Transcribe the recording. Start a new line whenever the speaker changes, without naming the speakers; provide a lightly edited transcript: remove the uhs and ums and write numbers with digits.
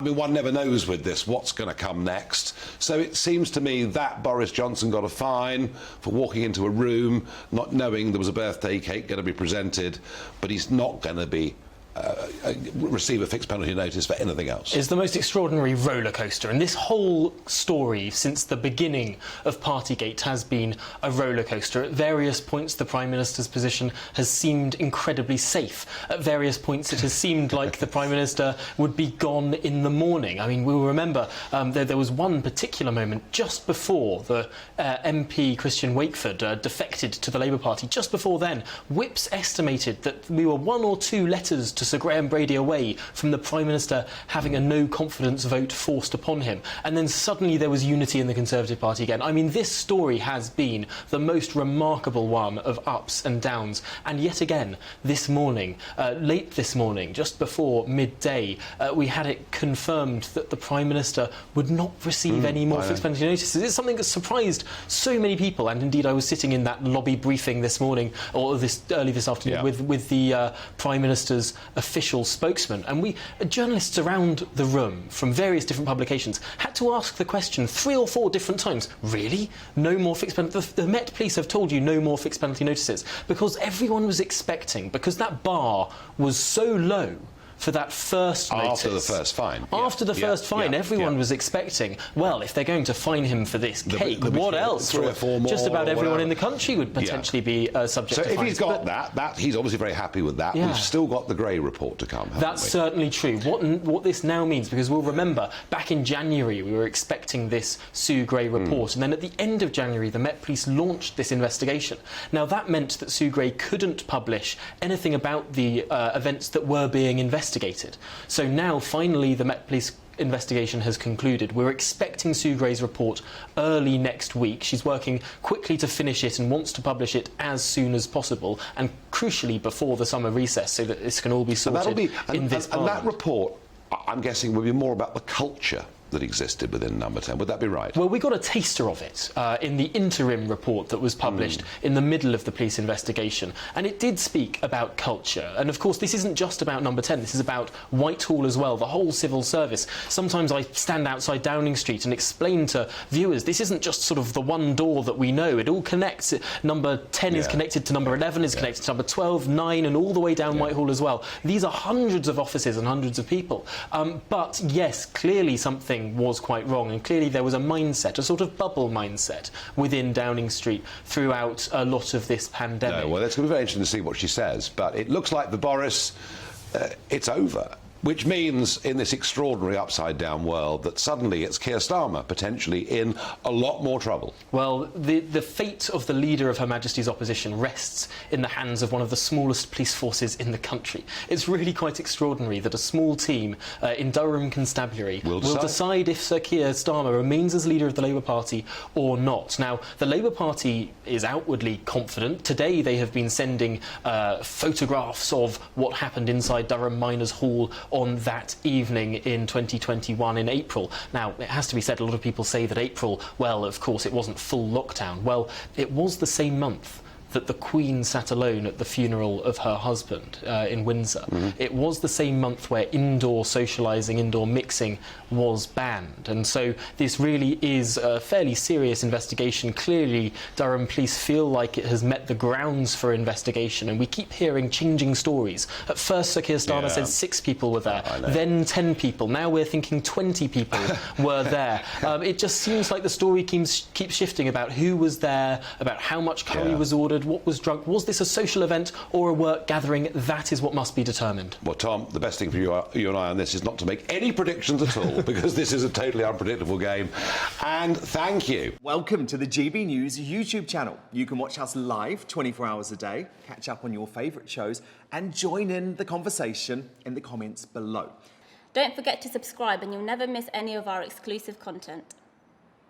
I mean, one never knows with this what's going to come next. So it seems to me that Boris Johnson got a fine for walking into a room not knowing there was a birthday cake going to be presented, but he's not going to be receive a fixed penalty notice for anything else.
It's the most extraordinary roller coaster, and this whole story since the beginning of Partygate has been a roller coaster. At various points the Prime Minister's position has seemed incredibly safe. At various points it has seemed like the Prime Minister would be gone in the morning. I mean, we'll remember there was one particular moment just before the MP Christian Wakeford defected to the Labour Party. Just before then, Whips estimated that we were 1 or 2 letters to Sir Graham Brady away from the Prime Minister having a no-confidence vote forced upon him. And then suddenly there was unity in the Conservative Party again. I mean, this story has been the most remarkable one of ups and downs. And yet again, this morning, late this morning, just before midday, we had it confirmed that the Prime Minister would not receive any more fixed penalty notices. It's something that surprised so many people. And indeed, I was sitting in that lobby briefing this morning, or early this afternoon, with the Prime Minister's official spokesman, and journalists around the room from various different publications had to ask the question 3 or 4 different times. Really? No more fixed penalty? The Met Police have told you no more fixed penalty notices, because everyone was expecting, because that bar was so low for that first notice.
After the first fine.
After the first fine, everyone was expecting, well, if they're going to fine him for this cake, what else?
3 or 4 more.
Just about everyone in the country would potentially be subject to fines.
So if he's got that, he's obviously very happy with that. We've still got the Gray report to come, haven't
That's
we?
certainly true. What this now means, because we'll remember, back in January, we were expecting this Sue Gray report, and then at the end of January, the Met Police launched this investigation. Now, that meant that Sue Gray couldn't publish anything about the events that were being investigated. So now, finally, the Met Police investigation has concluded. We're expecting Sue Gray's report early next week. She's working quickly to finish it and wants to publish it as soon as possible, and crucially before the summer recess, so that this can all be sorted in this Parliament.
And that report, I'm guessing, will be more about the culture that existed within Number 10. Would that be right?
Well, we got a taster of it in the interim report that was published in the middle of the police investigation, and it did speak about culture. And of course, this isn't just about Number 10, this is about Whitehall as well, the whole civil service. Sometimes I stand outside Downing Street and explain to viewers, this isn't just sort of the one door that we know, it all connects. Number 10 is connected to number 11, is connected to number 12, 9, and all the way down Whitehall as well. These are hundreds of offices and hundreds of people. But yes, clearly something was quite wrong, and clearly there was a mindset, a sort of bubble mindset within Downing Street throughout a lot of this pandemic.
Well, it's going to be very interesting to see what she says, but it looks like for Boris, it's over. Which means, in this extraordinary upside-down world, that suddenly it's Keir Starmer potentially in a lot more trouble.
Well, the fate of the leader of Her Majesty's opposition rests in the hands of one of the smallest police forces in the country. It's really quite extraordinary that a small team in Durham Constabulary will decide if Sir Keir Starmer remains as leader of the Labour Party or not. Now, the Labour Party is outwardly confident. Today they have been sending photographs of what happened inside Durham Miners Hall on that evening in 2021 in April. Now, it has to be said, a lot of people say that April, well, of course, it wasn't full lockdown. Well, it was the same month that the Queen sat alone at the funeral of her husband in Windsor. It was the same month where indoor socialising, indoor mixing was banned. And so this really is a fairly serious investigation. Clearly, Durham Police feel like it has met the grounds for investigation, and we keep hearing changing stories. At first, Sir Keir Starmer said 6 people were there, then 10 people. Now we're thinking 20 people were there. It just seems like the story keeps shifting about who was there, about how much curry was ordered, what was drunk. Was this a social event or a work gathering? That is what must be determined. Well, Tom, the best thing for you and I on this is not to make any predictions at all, because this is a totally unpredictable game. And thank you.
Welcome to the GB News YouTube channel. You can watch us live 24 hours a day, catch up on your favourite shows, and join in the conversation in the comments below.
Don't forget to subscribe and you'll never miss any of our exclusive content.